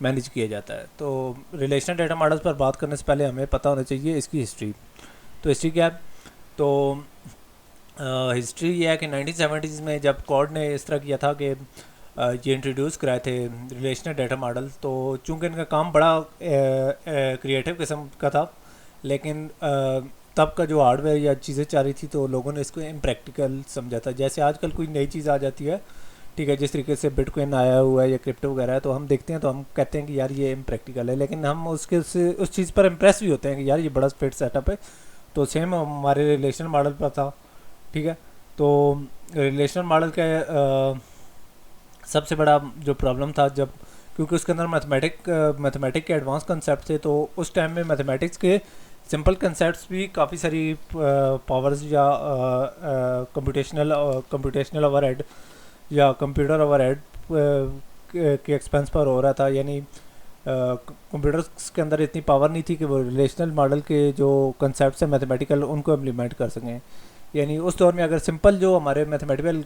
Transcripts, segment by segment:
Manage کیا جاتا ہے. تو ریلیشنل ڈیٹا ماڈلس پر بات کرنے سے پہلے ہمیں پتہ ہونا چاہیے اس کی ہسٹری. تو ہسٹری کیا ہے؟ تو ہسٹری یہ ہے کہ 1970s میں جب کورڈ نے اس طرح کیا تھا کہ یہ انٹروڈیوس کرائے تھے ریلیشنل ڈیٹا ماڈل. تو چونکہ ان کا کام بڑا کریٹیو قسم کا تھا، لیکن تب کا جو ہارڈ ویئر یا چیزیں چاہ رہی تھی تو لوگوں نے اس کو امپریکٹیکل سمجھا تھا. جیسے آج کل کوئی نئی چیز آ جاتی ہے، ٹھیک ہے، جس طریقے سے بٹ کوئن آیا ہوا ہے یا کرپٹو وغیرہ ہے، تو ہم دیکھتے ہیں تو ہم کہتے ہیں کہ یار یہ امپریکٹیکل ہے، لیکن ہم اس چیز پر امپریس بھی ہوتے ہیں کہ یار یہ بڑا فٹ سیٹ اپ ہے. تو سیم ہمارے ریلیشنل ماڈل پر تھا، ٹھیک ہے. تو ریلیشنل ماڈل کا سب سے بڑا جو پرابلم تھا، جب کیونکہ اس کے اندر میتھمیٹک کے ایڈوانس کنسیپٹ تھے، تو اس ٹائم میں میتھمیٹکس کے سمپل کنسیپٹس بھی کافی ساری پاورز یا کمپیوٹیشنل اوور ہیڈ یا کمپیوٹر اوور ہیڈ کے ایکسپینس پر ہو رہا تھا. یعنی کمپیوٹرس کے اندر اتنی پاور نہیں تھی کہ وہ ریلیشنل ماڈل کے جو کنسیپٹس ہیں میتھمیٹیکل ان کو امپلیمنٹ کر سکیں. یعنی اس دور میں اگر سمپل جو ہمارے میتھمیٹیکل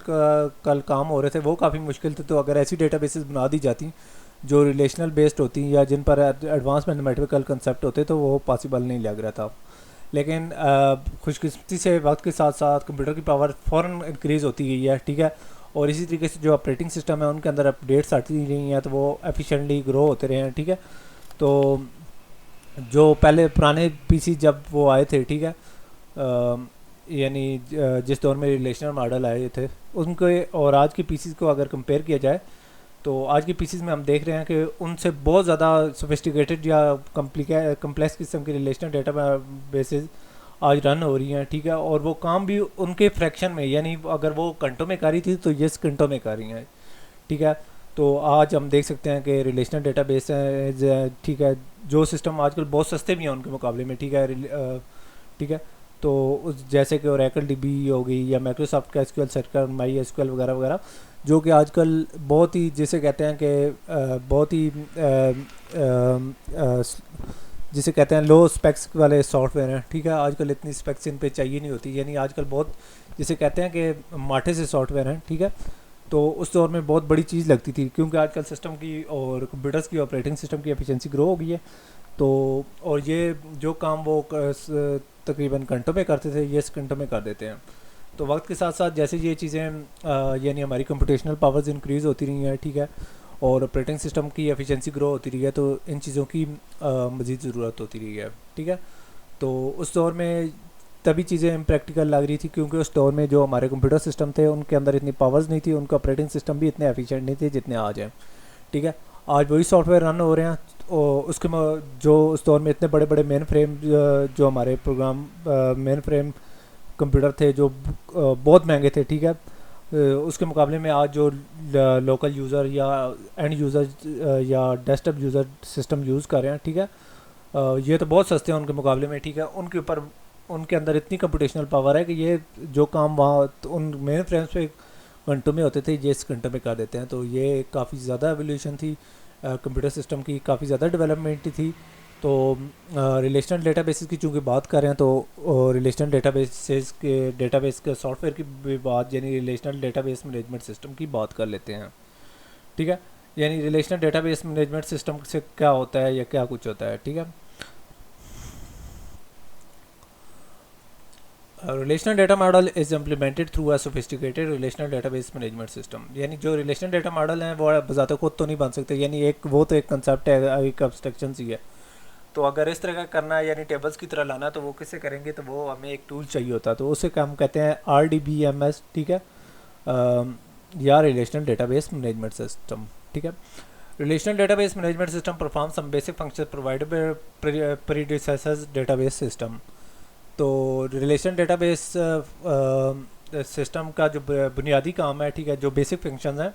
کل کام ہو رہے تھے وہ کافی مشکل تھے، تو اگر ایسی ڈیٹا بیسز بنا دی جاتی جو ریلیشنل بیسڈ ہوتی یا جن پر ایڈوانس میتھمیٹیکل کنسیپٹ ہوتے تو وہ پاسبل نہیں لگ رہا تھا. لیکن خوش قسمتی سے وقت کے ساتھ ساتھ کمپیوٹر کی پاور فوراً انکریز ہوتی گئی ہے، ٹھیک ہے. اور اسی طریقے سے جو آپریٹنگ سسٹم ہے ان کے اندر اپڈیٹس آتی رہی ہیں تو وہ ایفیشینٹلی گرو ہوتے رہے ہیں، ٹھیک ہے. تو جو پہلے پرانے پی سی جب وہ آئے تھے، ٹھیک ہے، یعنی جس دور میں ریلیشنل ماڈل آئے تھے ان کے اور آج کی پی سیز کو اگر کمپیئر کیا جائے تو آج کی پی سیز میں ہم دیکھ رہے ہیں کہ ان سے بہت زیادہ سوفسٹیکیٹڈ یا کمپلیکس قسم کی ریلیشنل ڈیٹا بیسز آج رن ہو رہی ہیں، ٹھیک ہے. اور وہ کام بھی ان کے فریکشن میں، یعنی اگر وہ گھنٹوں میں کر رہی تھی تو یہ گھنٹوں میں کر رہی ہیں، ٹھیک ہے. تو آج ہم دیکھ سکتے ہیں کہ ریلیشنل ڈیٹا بیس ہیں، ٹھیک ہے، جو سسٹم آج کل بہت سستے بھی ہیں ان کے مقابلے میں، ٹھیک ہے، ٹھیک ہے. تو جیسے کہ اوریکل ڈی بی ہو گئی یا مائکروسافٹ کا ایس کیو ایل سرکر، مائی ایس کیو ایل وغیرہ وغیرہ، جو کہ آج کل بہت ہی جسے کہتے ہیں کہ بہت ہی جسے کہتے ہیں لو اسپیکس والے سافٹ ویئر ہیں، ٹھیک ہے. آج کل اتنی اسپیکس ان پہ چاہیے نہیں ہوتی، یعنی آج کل بہت جسے کہتے ہیں کہ ماٹھے سے سافٹ ویئر ہیں، ٹھیک ہے. تو اس دور میں بہت بڑی چیز لگتی تھی کیونکہ آج کل سسٹم کی اور کمپیوٹرس کی آپریٹنگ سسٹم کی ایفیشنسی گرو ہو گئی ہے. تو اور یہ جو کام وہ تقریباً گھنٹوں میں کرتے تھے یہ سیکنڈوں میں کر دیتے ہیں. تو وقت کے ساتھ ساتھ جیسے یہ چیزیں یعنی ہماری کمپیوٹیشنل پاورز انکریز ہوتی رہی ہیں، ٹھیک ہے، اور آپریٹنگ سسٹم کی ایفیشنسی گرو ہوتی رہی ہے، تو ان چیزوں کی مزید ضرورت ہوتی رہی ہے، ٹھیک ہے. تو اس دور میں تبھی چیزیں امپریکٹیکل لگ رہی تھی کیونکہ اس دور میں جو ہمارے کمپیوٹر سسٹم تھے ان کے اندر اتنی پاورز نہیں تھی، ان کا آپریٹنگ سسٹم بھی اتنے ایفیشینٹ نہیں تھے جتنے آج ہیں، ٹھیک ہے. آج وہی سافٹ ویئر رن ہو رہے ہیں اور اس کے جو اس دور میں اتنے بڑے بڑے مین فریم جو ہمارے پروگرام مین فریم کمپیوٹر تھے جو بہت مہنگے تھے، ٹھیک ہے، اس کے مقابلے میں آج جو لوکل یوزر یا اینڈ یوزر یا desktop user system use کر رہے ہیں، ٹھیک ہے، یہ تو بہت سستے ہیں ان کے مقابلے میں، ٹھیک ہے. ان کے اوپر ان کے اندر اتنی کمپٹیشنل پاور ہے کہ یہ جو کام وہاں ان مین فریمز پہ گھنٹوں میں ہوتے تھے یہ اس گھنٹوں میں کر دیتے ہیں. تو یہ کافی زیادہ ایولیوشن تھی کمپیوٹر سسٹم کی، کافی زیادہ ڈیولپمنٹ تھی. تو ریلیشنل ڈیٹا بیسز کی چونکہ بات کر رہے ہیں تو ریلیشنل ڈیٹا بیس کے سافٹ ویئر کی بھی بات، یعنی relational data base management system کی بات کر لیتے ہیں، ٹھیک ہے. یعنی relational data base management system سے کیا ہوتا ہے یا کیا کچھ ہوتا ہے، ٹھیک ہے. Relational data model is implemented through a sophisticated relational data base management system. یعنی جو ریلیشنل ڈیٹا ماڈل ہیں وہ بذات خود تو نہیں بن سکتے، یعنی وہ تو ایک کنسیپٹ ہے، ایک ابسٹریکشن سی ہے. تو اگر اس طرح کا کرنا ہے یعنی ٹیبلز کی طرح لانا تو وہ کس سے کریں گے؟ تو وہ ہمیں ایک ٹول چاہیے ہوتا ہے، تو اسے ہم کہتے ہیں RDBMS، ٹھیک ہے، یا relational data base management system, ٹھیک ہے. Relational data base management system perform some basic function provide predecessors data base system. تو ریلیشنل ڈیٹا بیس سسٹم کا جو بنیادی کام ہے، ٹھیک ہے، جو بیسک فنکشنز ہیں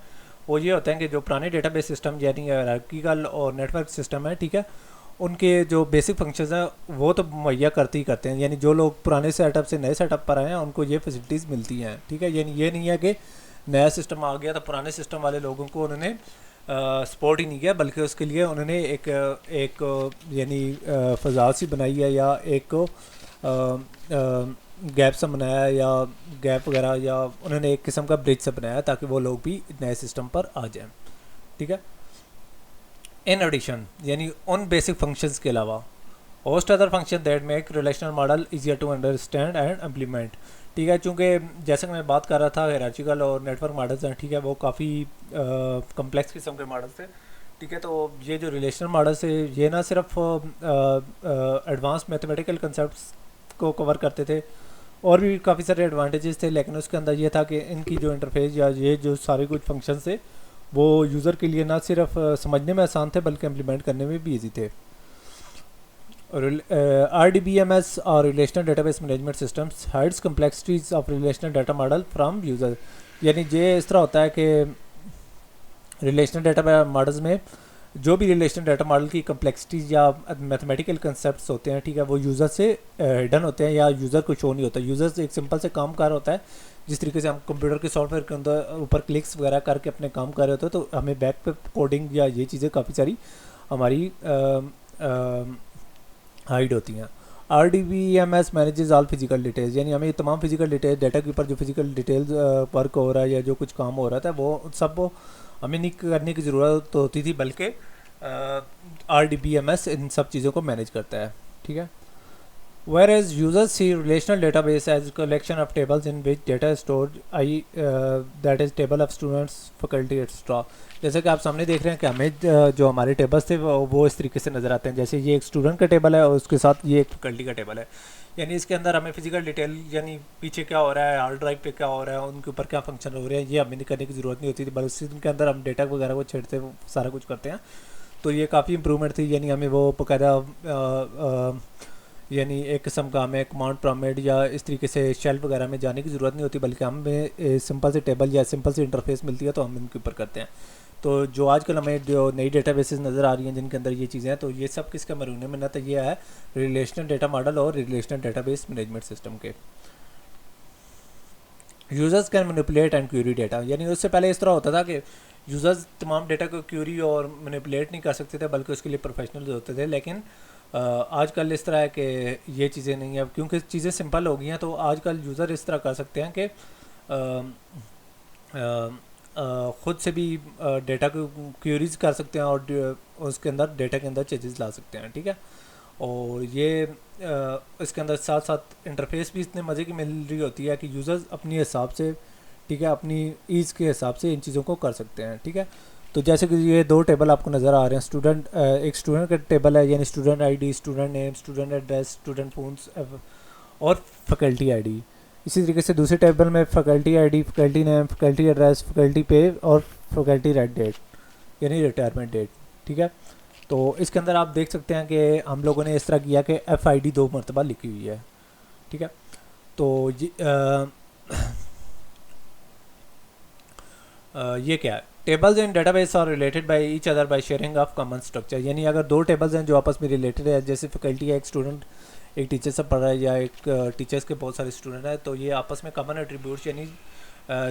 وہ یہ ہوتے ہیں کہ جو پرانے ڈیٹا بیس سسٹم یعنی ہائرارکیکل اور نیٹ ورک سسٹم ہے، ٹھیک ہے، ان کے جو بیسک فنکشنز ہیں وہ تو مہیا کرتے ہی کرتے ہیں. یعنی جو لوگ پرانے سیٹ اپ سے نئے سیٹ اپ پر آئے ہیں ان کو یہ فیسلٹیز ملتی ہیں، ٹھیک ہے. یعنی یہ نہیں ہے کہ نیا سسٹم آ گیا تو پرانے سسٹم والے لوگوں کو انہوں نے سپورٹ ہی نہیں کیا، بلکہ اس کے لیے انہوں نے ایک یعنی فضا سی بنائی ہے یا ایک گیپ سا بنایا یا گیپ وغیرہ، یا انہوں نے ایک قسم کا برج سے بنایا تاکہ وہ لوگ بھی نئے سسٹم پر آ جائیں، ٹھیک ہے. ان ایڈیشن یعنی ان بیسک فنکشنز کے علاوہ host other function that make relational model easier to understand and implement. ٹھیک ہے, چونکہ جیسے کہ میں بات کر رہا تھا ہیرارچیکل اور نیٹ ورک ماڈلز ہیں, ٹھیک ہے, وہ کافی کمپلیکس قسم کے ماڈلس تھے. ٹھیک ہے, تو یہ جو ریلیشنل ماڈلس ہے یہ نہ صرف ایڈوانس میتھمیٹیکل کنسیپٹس کو کور کرتے تھے, اور بھی کافی سارے ایڈوانٹیجز تھے, لیکن اس کے اندر یہ تھا کہ ان کی جو انٹرفیس یا یہ جو سارے کچھ فنکشنز تھے وہ یوزر کے لیے نہ صرف سمجھنے میں آسان تھے بلکہ امپلیمنٹ کرنے میں بھی ایزی تھے. RDBMS اور relational data base management systems hides complexities of relational data model from user. یعنی یہ اس طرح ہوتا ہے کہ ریلیشنل ڈیٹا ماڈلز میں جو بھی ریلیشنل ڈیٹا ماڈل کی کمپلیکسٹیز یا میتھمیٹیکل کنسیپٹس ہوتے ہیں, ٹھیک ہے, وہ یوزر سے ہڈن ہوتے ہیں یا یوزر کو شو نہیں ہوتا. یوزر ایک سمپل سے کام کر ہوتا ہے, جس طریقے سے ہم کمپیوٹر کے سافٹ ویئر کے اندر اوپر کلکس وغیرہ کر کے اپنے کام کر رہے ہوتے ہیں, تو ہمیں بیک پہ کوڈنگ یا یہ چیزیں کافی ساری ہماری ہائڈ ہوتی ہیں. RDBMS manages all physical details, یعنی ہمیں تمام فزیکل ڈیٹیل ڈیٹا کے اوپر جو فزیکل ڈیٹیلز ورک ہو رہا ہے یا جو کچھ کام ہو رہا تھا وہ سب وہ ہمیں نہیں کرنے کی ضرورت ہوتی تھی, بلکہ RDBMS ان سب چیزوں کو مینیج کرتا ہے. ٹھیک ہے, whereas users see relational database as a collection of tables in which data is stored, that is table of students, faculty, etc. جیسے کہ آپ سامنے دیکھ رہے ہیں کہ ہمیں جو ہمارے ٹیبلس تھے وہ اس طریقے سے نظر آتے ہیں, جیسے یہ ایک اسٹوڈنٹ کا ٹیبل ہے اور اس کے ساتھ یہ ایک فیکلٹی کا ٹیبل ہے. یعنی اس کے اندر ہمیں فزیکل ڈیٹیل یعنی پیچھے کیا ہو رہا ہے, ہارڈ ڈرائیو پہ کیا ہو رہا ہے, ان کے اوپر کیا فنکشن ہو رہے ہیں, یہ ہمیں کرنے کی ضرورت نہیں ہوتی تھی, بلکہ ان کے اندر ہم ڈیٹا وغیرہ کو چھیڑتے سارا کچھ کرتے ہیں. تو یہ کافی امپرومنٹ تھی, یعنی ہمیں وہ باقاعدہ یعنی ایک قسم کا ہمیں کمانڈ پرامٹ یا اس طریقے سے شیل وغیرہ میں جانے کی ضرورت نہیں ہوتی, بلکہ ہمیں سمپل سے ٹیبل یا سمپل سے انٹرفیس ملتی ہے تو ہم ان کے اوپر کرتے ہیں. تو جو آج کل ہمیں جو نئی ڈیٹا بیسز نظر آ رہی ہیں جن کے اندر یہ چیزیں ہیں, تو یہ سب کس کا مرہون منت یہ ہے ریلیشنل ڈیٹا ماڈل اور relational data base management system کے. Users can manipulate and query data, یعنی اس سے پہلے اس طرح ہوتا تھا کہ یوزرز تمام ڈیٹا کو کیوری اور مینیپولیٹ نہیں کر سکتے تھے, بلکہ اس کے لیے پروفیشنل ہوتے تھے. لیکن آج کل اس طرح ہے کہ یہ چیزیں نہیں ہیں, کیونکہ چیزیں سمپل ہو گئی ہیں, تو آج کل یوزر اس طرح کر سکتے ہیں کہ خود سے بھی ڈیٹا کو کیوریز کر سکتے ہیں اور اس کے اندر ڈیٹا کے اندر چینجز لا سکتے ہیں. ٹھیک ہے, اور یہ اس کے اندر ساتھ ساتھ انٹرفیس بھی اتنے مزے کی مل رہی ہوتی ہے کہ یوزرز اپنی حساب سے, ٹھیک ہے, اپنی ایز کے حساب سے ان چیزوں کو کر سکتے ہیں. ٹھیک ہے, تو جیسے کہ یہ دو ٹیبل آپ کو نظر آ رہے ہیں, اسٹوڈنٹ ایک اسٹوڈنٹ کا ٹیبل ہے, یعنی student I D, student name, student address, student phones اور فیکلٹی آئی ڈی. اسی طریقے سے دوسرے ٹیبل میں faculty I D, faculty name, faculty address, faculty pay اور فیکلٹی ریٹ ڈیٹ یعنی ریٹائرمنٹ ڈیٹ. ٹھیک ہے, تو اس کے اندر آپ دیکھ سکتے ہیں کہ ہم لوگوں نے اس طرح کیا کہ FID 2 مرتبہ لکھی ہوئی ہے. ٹھیک ہے, تو یہ کیا ہے, tables in database are related by each other by sharing of common structure. یعنی اگر دو ٹیبلز ہیں جو آپس میں ریلیٹڈ ہے, جیسے فیکلٹی ہے, ایک اسٹوڈنٹ ایک ٹیچر سے پڑھ رہا ہے یا ایک ٹیچرس کے بہت سارے اسٹوڈنٹ ہیں, تو یہ آپس میں کامن ایٹریبیوٹس یعنی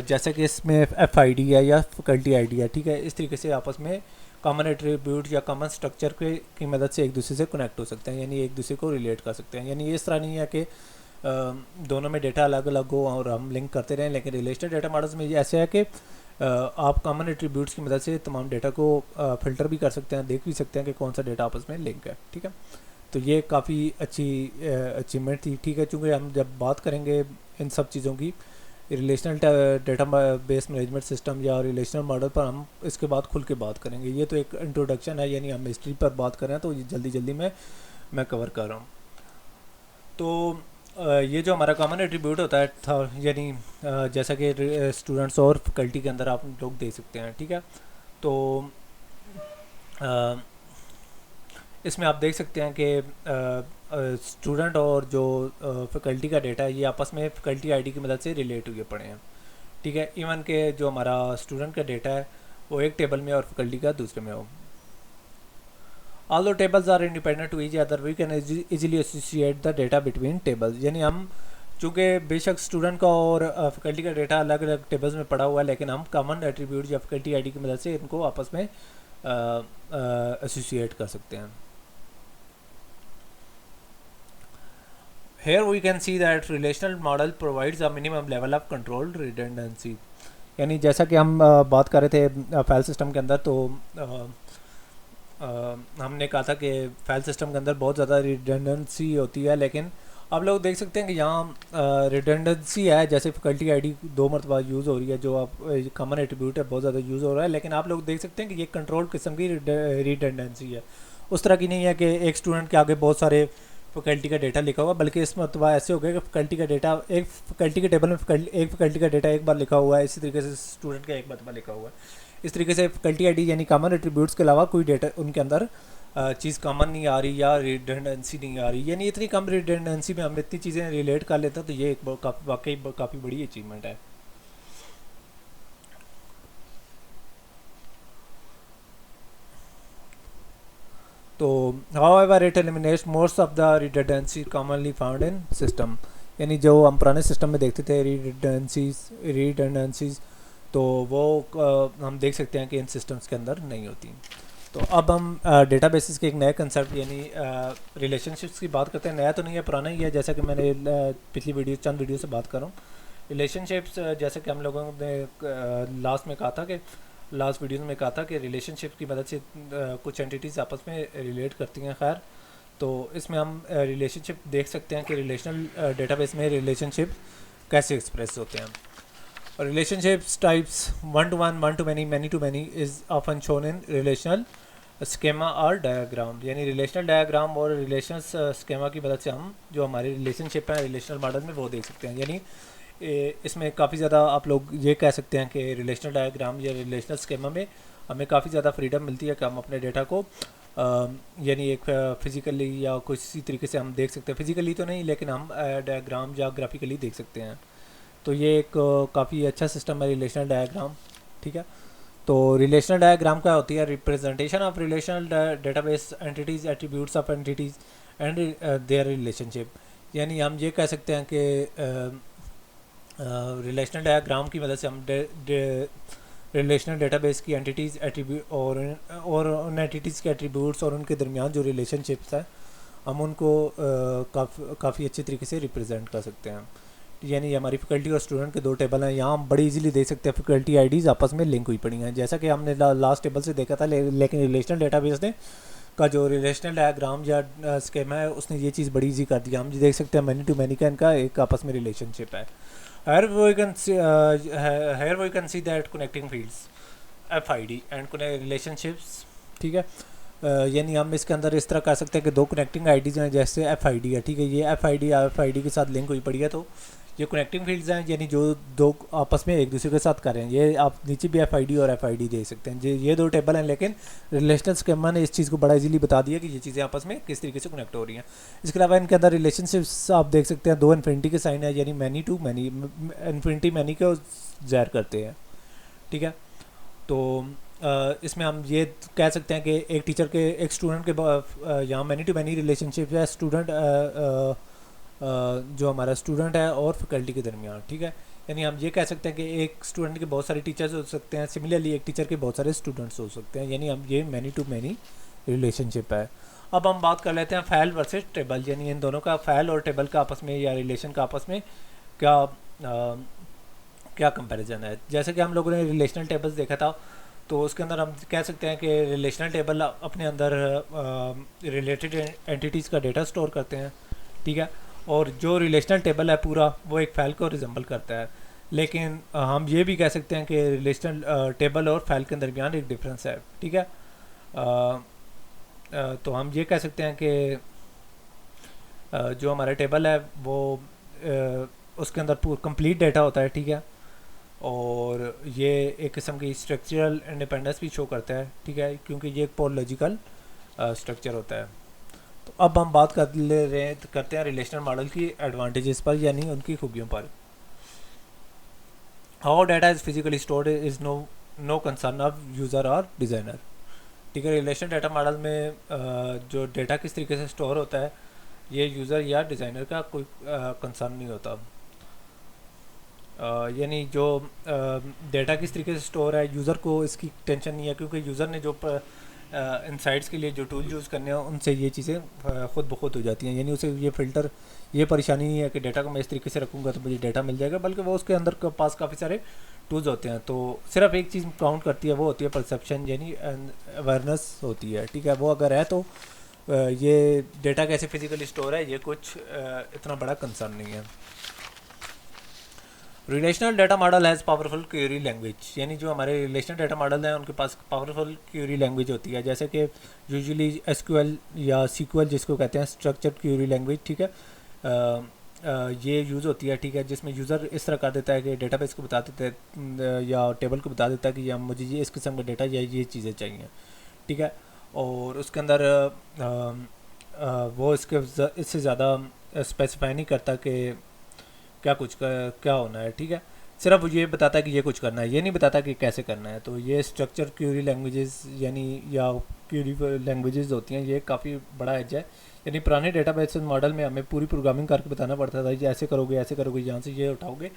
جیسے کہ اس میں FID ہے یا فیکلٹی آئی ڈی ہے, ٹھیک ہے, اس طریقے سے آپس میں کامن ایٹریبیوٹ یا کامن اسٹرکچر کی مدد سے ایک دوسرے سے کنیکٹ ہو سکتے ہیں, یعنی ایک دوسرے کو ریلیٹ کر سکتے ہیں. یعنی اس طرح نہیں ہے کہ دونوں میں ڈیٹا الگ الگ ہو اور ہم لنک کرتے رہیں, لیکن ریلیشنل ڈیٹا ماڈلز میں یہ ایسے ہے کہ آپ کامن ایٹریبیوٹس کی مدد سے تمام ڈیٹا کو فلٹر بھی کر سکتے ہیں, دیکھ بھی سکتے ہیں کہ کون سا ڈیٹا آپس میں لنک ہے. ٹھیک ہے, تو یہ کافی اچھی اچیومنٹ تھی. ٹھیک ہے, چونکہ ہم جب بات کریں گے ان سب چیزوں کی relational data base management system یا ریلیشنل ماڈل پر, ہم اس کے بعد کھل کے بات کریں گے. یہ تو ایک انٹروڈکشن ہے, یعنی ہم ہسٹری پر بات کر رہے ہیں, تو یہ جلدی میں کور کر رہا ہوں. تو یہ جو ہمارا کامن ایٹریبیوٹ ہوتا ہے تھا, یعنی جیسا کہ اسٹوڈنٹس اور فیکلٹی کے اندر آپ لوگ دیکھ سکتے ہیں. ٹھیک ہے, تو اس میں آپ دیکھ سکتے ہیں کہ اسٹوڈنٹ اور جو فیکلٹی کا ڈیٹا ہے یہ آپس میں فیکلٹی آئی ڈی کی مدد سے ریلیٹ ہوئے پڑے ہیں. ٹھیک ہے, ایون کہ جو ہمارا اسٹوڈنٹ کا ڈیٹا ہے وہ ایک ٹیبل میں اور فیکلٹی کا دوسرے میں ہو. Although tables are independent to each other, we can easily associate the data between tables. یعنی ہم چونکہ بے شک اسٹوڈنٹ کا اور فیکلٹی کا ڈیٹا الگ الگ ٹیبلز میں پڑا ہوا ہے, لیکن ہم کامن ایٹریبیوٹ یا فیکلٹی آئی ڈی کی مدد سے ان کو آپس میں ایسوسیٹ کر سکتے ہیں. Here we can see that relational model provides a minimum level of control redundancy. یعنی جیسا کہ ہم بات کر رہے تھے فائل سسٹم کے اندر, تو ہم نے کہا تھا کہ فائل سسٹم کے اندر بہت زیادہ ریڈنڈنسی ہوتی ہے، لیکن آپ لوگ دیکھ سکتے ہیں کہ یہاں ریڈنڈنسی ہے، جیسے فیکلٹی آئی ڈی 2 مرتبہ یوز ہو رہی ہے، جو آپ کامن ایٹریبیوٹ ہے بہت زیادہ یوز ہو رہا ہے، لیکن آپ لوگ دیکھ سکتے ہیں کہ یہ کنٹرول قسم کی ریڈنڈنسی ہے، اس طرح کی نہیں ہے کہ ایک اسٹوڈنٹ کے آگے بہت سارے فیکلٹی کا ڈیٹا لکھا ہوا، بلکہ اس مرتبہ ایسے ہو گیا کہ فیکلٹی کا ڈیٹا ایک فیکلٹی کے ٹیبل میں ایک فیکلٹی کا ڈیٹا ایک بار لکھا ہوا ہے، اسی طریقے سے اسٹوڈنٹ کا ایک مرتبہ لکھا ہوا ہے، اس طریقے سے فیکلٹی آئی ڈی یعنی کامن ایٹریبیوٹس کے علاوہ کوئی ڈیٹا ان کے اندر چیز کامن نہیں آ رہی یا ریڈنڈنسی نہیں آ رہی، یعنی اتنی کم ریڈنڈنسی میں ہم اتنی چیزیں ریلیٹ کر لیتے ہیں، تو یہ ایک واقعی کافی بڑی اچیومنٹ ہے۔ تو however it eliminates most of the redundancy commonly found in system، یعنی جو ہم پرانے سسٹم میں دیکھتے تھے ریڈنڈنسیز تو وہ ہم دیکھ سکتے ہیں کہ ان سسٹمز کے اندر نہیں ہوتی۔ تو اب ہم ڈیٹا بیسز کے ایک نئے کنسیپٹ یعنی ریلیشن شپس کی بات کرتے ہیں، نیا تو نہیں ہے پرانا ہی ہے، جیسا کہ میں نے پچھلی چند ویڈیو سے بات کروں ریلیشن شپس، جیسے کہ ہم لوگوں نے لاسٹ ویڈیوز میں کہا تھا کہ ریلیشن شپ کی مدد سے کچھ انٹیٹیز آپس میں ریلیٹ کرتی ہیں، خیر تو اس میں ہم ریلیشن شپ دیکھ سکتے ہیں کہ ریلیشنل ڈیٹا بیس میں ریلیشن شپ کیسے ایکسپریس ہوتے ہیں۔ Relation ships types 1 to 1 1 to many many to many is often shown in relational schema اور ڈایاگرام، یعنی ریلیشنل ڈایاگرام اور ریلیشنل اسکیما کی مدد سے ہم جو ہماری ریلیشن شپ ہیں ریلیشنل ماڈل میں وہ دیکھ سکتے ہیں، یعنی اس میں کافی زیادہ آپ لوگ یہ کہہ سکتے ہیں کہ ریلیشنل ڈایاگرام یا ریلیشنل اسکیما میں ہمیں کافی زیادہ فریڈم ملتی ہے کہ ہم اپنے ڈیٹا کو یعنی ایک فزیکلی یا کسی طریقے سے ہم دیکھ سکتے ہیں، فزیکلی تو نہیں لیکن ہم ڈایاگرام یا گرافیکلی دیکھ سکتے ہیں، تو یہ ایک کافی اچھا سسٹم ہے ریلیشنل ڈایاگرام، ٹھیک ہے۔ تو ریلیشنل ڈایاگرام کیا ہوتی ہے؟ Representation of relational data base entities attributes of entities and their relationship, یعنی ہم یہ کہہ سکتے ہیں کہ ریلیشنل ڈایاگرام کی مدد سے ہم ریلیشنل ڈیٹا بیس کی اینٹیٹیز اور ان اینٹیٹیز کے ایٹریبیوٹس اور ان کے درمیان جو ریلیشن شپس ہیں ہم ان کو کافی اچھے طریقے سے ریپرزینٹ کر سکتے ہیں، یعنی ہماری فیکلٹی اور اسٹوڈنٹ کے دو ٹیبل ہیں، یہاں ہم بڑی ایزیلی دیکھ سکتے ہیں فیکلٹی آئی ڈیز آپس میں لنک ہوئی پڑی ہیں، جیسا کہ ہم نے لاسٹ ٹیبل سے دیکھا تھا، لیکن ریلیشنل ڈیٹا بیس نے کا جو ریلیشنل ڈایاگرام یا اسکیما ہے اس نے یہ چیز بڑی ایزی کر دی، ہم دیکھ سکتے ہیں مینی ٹو مینی کا ان کا ایک آپس میں ریلیشن شپ ہے۔ Here we can see that connecting fields FID and relationships، ٹھیک ہے، یعنی ہم اس کے اندر اس طرح کر سکتے ہیں کہ دو کنیکٹنگ آئی ڈیز ہیں، جیسے FID ہے، ٹھیک ہے، یہ FID کے ساتھ لنک ہوئی پڑی ہے، تو یہ کنیکٹنگ فیلڈز ہیں، یعنی جو دو آپس میں ایک دوسرے کے ساتھ کر رہے ہیں، یہ آپ نیچے بھی FID اور FID دیکھ سکتے ہیں، یہ دو ٹیبل ہیں، لیکن ریلیشنل اسکیما نے اس چیز کو بڑا ایزیلی بتا دیا کہ یہ چیزیں آپس میں کس طریقے سے کنیکٹ ہو رہی ہیں۔ اس کے علاوہ ان کے اندر ریلیشن شپس آپ دیکھ سکتے ہیں، دو انفینٹی کے سائن ہے، یعنی many to many, infinity many کو ظاہر کرتے ہیں، ٹھیک ہے۔ تو اس میں ہم یہ کہہ سکتے ہیں کہ ایک ٹیچر کے ایک اسٹوڈنٹ کے یہاں مینی ٹو مینی ریلیشن شپ ہے اسٹوڈنٹ جو ہمارا اسٹوڈنٹ ہے اور فیکلٹی کے درمیان، ٹھیک ہے، یعنی ہم یہ کہہ سکتے ہیں کہ ایک اسٹوڈنٹ کے بہت سارے ٹیچرز ہو سکتے ہیں، سملرلی ایک ٹیچر کے بہت سارے اسٹوڈنٹس ہو سکتے ہیں، یعنی ہم یہ مینی ٹو مینی ریلیشن شپ ہے۔ اب ہم بات کر لیتے ہیں فائل ورسز ٹیبل، یعنی ان دونوں کا فائل اور ٹیبل کا آپس میں یا ریلیشن کا آپس میں کیا کمپیریزن ہے۔ جیسے کہ ہم لوگوں نے ریلیشنل ٹیبلز دیکھا تھا، تو اس کے اندر ہم کہہ سکتے ہیں کہ ریلیشنل ٹیبل اپنے اندر ریلیٹڈ اینٹیٹیز کا ڈیٹا سٹور کرتے ہیں، ٹھیک ہے، اور جو ریلیشنل ٹیبل ہے پورا وہ ایک فائل کو ریزمبل کرتا ہے، لیکن ہم یہ بھی کہہ سکتے ہیں کہ ریلیشنل ٹیبل اور فائل کے درمیان ایک ڈفرینس ہے، ٹھیک ہے۔ تو ہم یہ کہہ سکتے ہیں کہ جو ہمارا ٹیبل ہے وہ اس کے اندر کمپلیٹ ڈیٹا ہوتا ہے، ٹھیک ہے، اور یہ ایک قسم کی اسٹرکچرل انڈیپینڈنس بھی شو کرتا ہے، ٹھیک ہے، کیونکہ یہ ایک پولوجیکل اسٹرکچر ہوتا ہے۔ تو اب ہم بات کرتے ہیں ریلیشنل ماڈل کی ایڈوانٹیجز پر، یعنی ان کی خوبیوں پر۔ How data is physically stored is no concern of user اور ڈیزائنر، ٹھیک ہے، ریلیشنل ڈیٹا ماڈل میں جو ڈیٹا کس طریقے سے اسٹور ہوتا ہے یہ یوزر یا ڈیزائنر کا کوئی کنسرن نہیں ہوتا، یعنی جو ڈیٹا کس طریقے سے اسٹور ہے یوزر کو اس کی ٹینشن نہیں ہے، کیونکہ یوزر نے جو انسائٹس کے لیے جو ٹول یوز کرنے ہیں ان سے یہ چیزیں خود بخود ہو جاتی ہیں. یعنی اسے یہ فلٹر یہ پریشانی نہیں ہے کہ ڈیٹا کو میں اس طریقے سے رکھوں گا تو مجھے ڈیٹا مل جائے گا, بلکہ وہ اس کے اندر پاس کافی سارے ٹولز ہوتے ہیں. تو صرف ایک چیز کاؤنٹ کرتی ہے, وہ ہوتی ہے پرسیپشن, یعنی اویئرنیس ہوتی ہے, ٹھیک ہے. وہ اگر ہے تو یہ ڈیٹا کیسے فزیکلی اسٹور ہے یہ کچھ اتنا بڑا کنسرن نہیں ہے. Relational data model has powerful query language, یعنی جو ہمارے ریلیشنل ڈیٹا ماڈل ہیں ان کے پاس پاورفل کیوری لینگویج ہوتی ہے, جیسے کہ یوزلی ایس کیو ایل یا سی کیو ایل جس کو کہتے ہیں اسٹرکچرڈ کیوری لینگویج, ٹھیک ہے. یہ یوز ہوتی ہے, ٹھیک ہے, جس میں یوزر اس طرح کر دیتا ہے کہ ڈیٹا بیس کو بتا دیتا ہے یا ٹیبل کو بتا دیتا ہے کہ یا مجھے یہ اس قسم کا ڈیٹا یا یہ چیزیں چاہیے, ٹھیک ہے. اور اس کے اندر وہ اس سے زیادہ اسپیسیفائی نہیں کرتا کہ کیا ہونا ہے, ٹھیک ہے. صرف یہ بتاتا ہے کہ یہ کچھ کرنا ہے, یہ نہیں بتاتا کہ کیسے کرنا ہے. تو یہ اسٹرکچر کیوری لینگویجز یعنی یا کیوری لینگویجز ہوتی ہیں, یہ کافی بڑا ایج ہے. یعنی پرانے ڈیٹا بیس ماڈل میں ہمیں پوری پروگرامنگ کر کے بتانا پڑتا تھا کہ ایسے کرو گے یہاں سے یہ اٹھاؤ گے.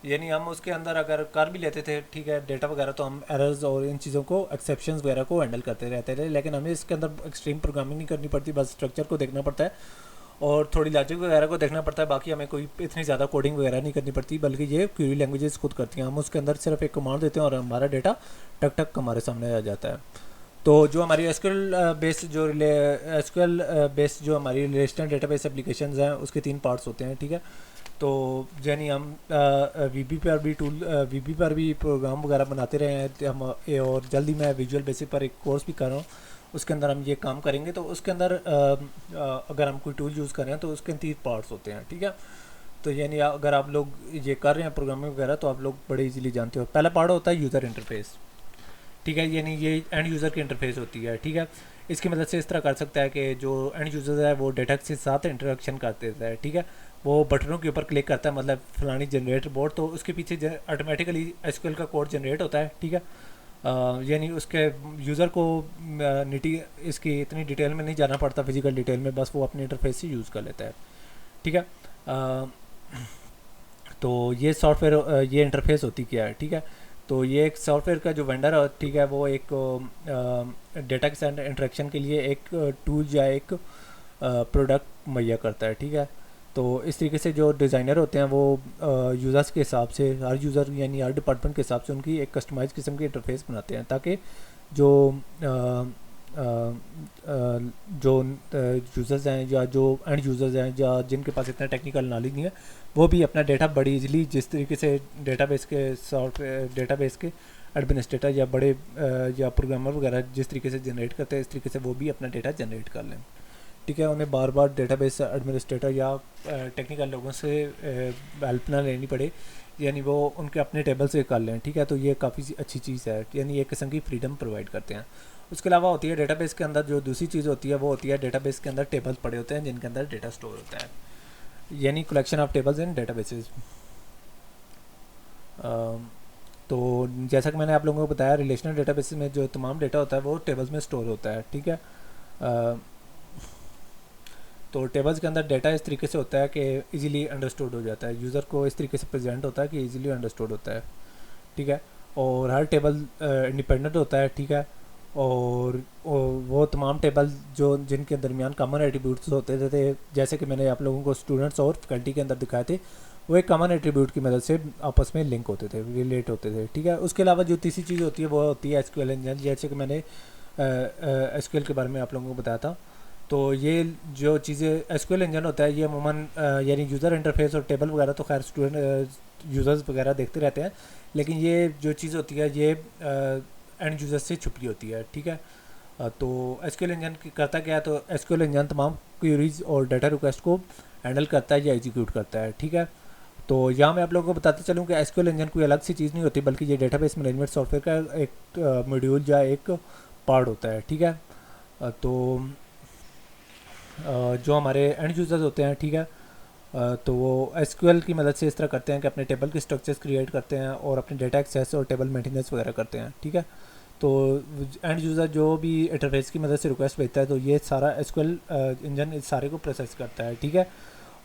یعنی ہم اس کے اندر اگر کر بھی لیتے تھے, ٹھیک ہے, ڈیٹا وغیرہ, تو ہم ایررز اور ان چیزوں کو ایکسیپشنز وغیرہ کو ہینڈل کرتے رہتے تھے. لیکن ہمیں اس کے اندر ایکسٹریم پروگرامنگ نہیں کرنی پڑتی, بس اسٹرکچر کو دیکھنا پڑتا ہے اور تھوڑی لاجک وغیرہ کو دیکھنا پڑتا ہے. باقی ہمیں کوئی اتنی زیادہ کوڈنگ وغیرہ نہیں کرنی پڑتی, بلکہ یہ کیوری لینگویجز خود کرتی ہیں. ہم اس کے اندر صرف ایک کمانڈ دیتے ہیں اور ہمارا ڈیٹا ٹک ٹک ہمارے سامنے آ جاتا ہے. تو جو ہماری ایس کیو ایل بیس جو ہماری ریلیشنل ڈیٹا بیس اپلیکیشنز ہیں اس کے 3 پارٹس ہوتے ہیں, ٹھیک ہے. تو یعنی ہم وی بی پر بھی پروگرام وغیرہ بناتے رہے ہیں ہم, اور جلدی میں ویژول بیسک پر ایک کورس بھی کر رہا ہوں, اس کے اندر ہم یہ کام کریں گے. تو اس کے اندر اگر ہم کوئی ٹول یوز کر رہے ہیں تو اس کے 3 پارٹس ہوتے ہیں, ٹھیک ہے. تو یعنی اگر آپ لوگ یہ کر رہے ہیں پروگرامنگ وغیرہ تو آپ لوگ بڑے ایزیلی جانتے ہو. پہلا پارٹ ہوتا ہے یوزر انٹرفیس, ٹھیک ہے, یعنی یہ اینڈ یوزر کی انٹرفیس ہوتی ہے, ٹھیک ہے. اس کی مدد سے اس طرح کر سکتا ہے کہ جو اینڈ یوزر ہے وہ ڈیٹا کے ساتھ انٹریکشن کرتے ہے, ٹھیک ہے. وہ بٹنوں کے اوپر کلک کرتا ہے, مطلب فلانی جنریٹ بورڈ, تو اس کے پیچھے آٹومیٹیکلی ایس کیو ایل کا کوڈ جنریٹ ہوتا ہے, ٹھیک ہے. یعنی اس کے یوزر کو اس کی اتنی ڈیٹیل میں نہیں جانا پڑتا, فزیکل ڈیٹیل میں, بس وہ اپنے انٹرفیس سے یوز کر لیتا ہے, ٹھیک ہے. تو یہ سافٹ ویئر یہ انٹرفیس ہوتی کیا ہے, ٹھیک ہے. تو یہ ایک سافٹ ویئر کا جو وینڈر ہے, ٹھیک ہے, وہ ایک ڈیٹا کے ساتھ انٹریکشن کے لیے ایک ٹول یا ایک پروڈکٹ مہیا کرتا ہے, ٹھیک ہے. تو اس طریقے سے جو ڈیزائنر ہوتے ہیں وہ یوزرس کے حساب سے, ہر یوزر یعنی ہر ڈپارٹمنٹ کے حساب سے ان کی ایک کسٹمائز قسم کی انٹرفیس بناتے ہیں, تاکہ جو یوزرز ہیں یا جو اینڈ یوزرز ہیں یا جن کے پاس اتنا ٹیکنیکل نالج نہیں ہے, وہ بھی اپنا ڈیٹا بڑی ایزیلی, جس طریقے سے ڈیٹا بیس کے ایڈمنسٹریٹر یا بڑے یا پروگرامر وغیرہ جس طریقے سے جنریٹ کرتے ہیں, اس طریقے سے وہ بھی اپنا ڈیٹا جنریٹ کر لیں, ٹھیک ہے. انہیں بار بار ڈیٹا بیس ایڈمنسٹریٹر یا ٹیکنیکل لوگوں سے ہیلپ نہ لینی پڑے, یعنی وہ ان کے اپنے ٹیبل سے کر لیں, ٹھیک ہے. تو یہ کافی اچھی چیز ہے, یعنی ایک قسم کی فریڈم پرووائڈ کرتے ہیں. اس کے علاوہ ہوتی ہے ڈیٹا بیس کے اندر جو دوسری چیز ہوتی ہے وہ ہوتی ہے ڈیٹا بیس کے اندر ٹیبل پڑے ہوتے ہیں جن کے اندر ڈیٹا اسٹور ہوتا ہے, یعنی collection of tables in databases. تو جیسا کہ میں نے آپ لوگوں کو بتایا, ریلیشنل ڈیٹا بیسز میں جو تمام ڈیٹا ہوتا ہے وہ ٹیبلز میں اسٹور ہوتا ہے, ٹھیک ہے. تو ٹیبلز کے اندر ڈیٹا اس طریقے سے ہوتا ہے کہ ایزیلی انڈرسٹوڈ ہو جاتا ہے, یوزر کو اس طریقے سے پریزنٹ ہوتا ہے کہ ایزیلی انڈرسٹوڈ ہوتا ہے, ٹھیک ہے. اور ہر ٹیبل انڈیپینڈنٹ ہوتا ہے, ٹھیک ہے. اور وہ تمام ٹیبل جن کے درمیان کامن ایٹریبیوٹس ہوتے تھے, جیسے کہ میں نے آپ لوگوں کو اسٹوڈنٹس اور فیکلٹی کے اندر دکھائے تھے, وہ ایک کامن ایٹریبیوٹ کی مدد سے آپس میں لنک ہوتے تھے, ریلیٹ ہوتے تھے, ٹھیک ہے. اس کے علاوہ جو تیسری چیز ہوتی ہے وہ ہوتی ہے ایس کیو ایل انجن, جیسے کہ میں نے ایس کیو ایل کے بارے میں آپ لوگوں کو بتایا تھا. تو یہ جو چیزیں ایس کیو ایل انجن ہوتا ہے یہ عموماً یعنی یوزر انٹرفیس اور ٹیبل وغیرہ تو خیر اسٹوڈنٹ یوزرز وغیرہ دیکھتے رہتے ہیں, لیکن یہ جو چیز ہوتی ہے یہ اینڈ یوزر سے چھپی ہوتی ہے, ٹھیک ہے. تو ایس کیو ایل انجن کرتا کیا ہے, تو ایس کیو ایل انجن تمام کوئریز اور ڈیٹا ریکویسٹ کو ہینڈل کرتا ہے یا ایگزیکیوٹ کرتا ہے, ٹھیک ہے. تو یہاں میں آپ لوگوں کو بتاتے چلوں کہ ایس کیو ایل انجن کوئی الگ سی چیز نہیں ہوتی, بلکہ یہ data base management soft where کا ایک موڈیول یا ایک پارٹ ہوتا ہے, ٹھیک ہے. تو جو ہمارے اینڈ یوزرز ہوتے ہیں, ٹھیک ہے, تو وہ ایس کیو ایل کی مدد سے اس طرح کرتے ہیں کہ اپنے ٹیبل کے اسٹرکچرز کریٹ کرتے ہیں اور اپنے ڈیٹا ایکسیس اور ٹیبل مینٹیننس وغیرہ کرتے ہیں, ٹھیک ہے. تو اینڈ یوزر جو بھی انٹرفیس کی مدد سے ریکویسٹ بھیجتا ہے تو یہ سارا ایس کیو ایل انجن اس سارے کو پروسیس کرتا ہے, ٹھیک ہے.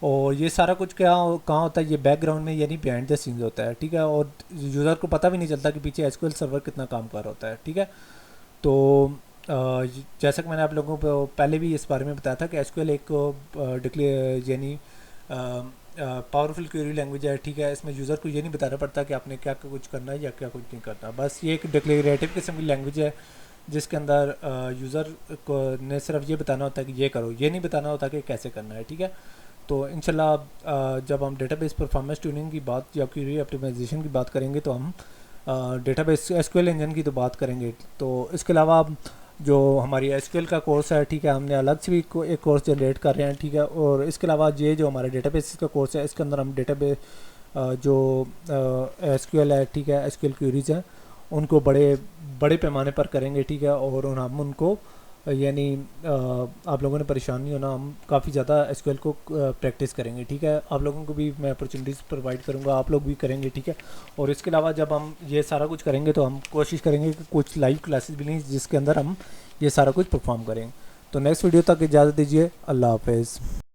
اور یہ سارا کچھ کہاں ہوتا ہے, یہ بیک گراؤنڈ میں یعنی بیہائنڈ دا سینز ہوتا ہے, ٹھیک ہے. اور یوزر کو پتہ بھی نہیں چلتا کہ پیچھے ایس کیو ایل سرور کتنا کام کر رہا ہوتا ہے, ٹھیک ہے. تو جیسا کہ میں نے آپ لوگوں کو پہلے بھی اس بارے میں بتایا تھا کہ ایس کیو ایل ایک یعنی پاورفل کیوری لینگویج ہے. ٹھیک ہے, اس میں یوزر کو یہ نہیں بتانا پڑتا کہ آپ نے کیا کچھ کرنا ہے یا کیا کچھ نہیں کرنا. بس یہ ایک ڈکلیریٹو قسم کی لینگویج ہے جس کے اندر یوزر کو نے صرف یہ بتانا ہوتا ہے کہ یہ کرو, یہ نہیں بتانا ہوتا کہ کیسے کرنا ہے. ٹھیک ہے, تو انشاءاللہ جب ہم ڈیٹا بیس پرفارمنس ٹیوننگ کی بات یا کیوری آپٹیمائزیشن کی بات کریں گے تو ہم database S Q L engine کی تو بات کریں گے. تو اس کے علاوہ جو ہماری ایس کیو ایل کا کورس ہے, ٹھیک ہے, ہم نے الگ سے بھی ایک کورس جنریٹ کر رہے ہیں. ٹھیک ہے, اور اس کے علاوہ یہ جو ہمارا ڈیٹا بیس کا کورس ہے اس کے اندر ہم ڈیٹا بیس جو ایس کیو ایل ہے, ٹھیک ہے, ایس کیو ایل کیوریز ہیں ان کو بڑے پیمانے پر کریں گے. ٹھیک ہے, اور ہم ان کو یعنی آپ لوگوں نے پریشان نہیں ہونا, ہم کافی زیادہ ایس کیو ایل کو پریکٹس کریں گے. ٹھیک ہے, آپ لوگوں کو بھی میں اپرچونیٹیز پرووائڈ کروں گا, آپ لوگ بھی کریں گے. ٹھیک ہے, اور اس کے علاوہ جب ہم یہ سارا کچھ کریں گے تو ہم کوشش کریں گے کہ کچھ لائیو کلاسز بھی لیں جس کے اندر ہم یہ سارا کچھ پرفارم کریں. تو نیکسٹ ویڈیو تک اجازت دیجیے. اللہ حافظ.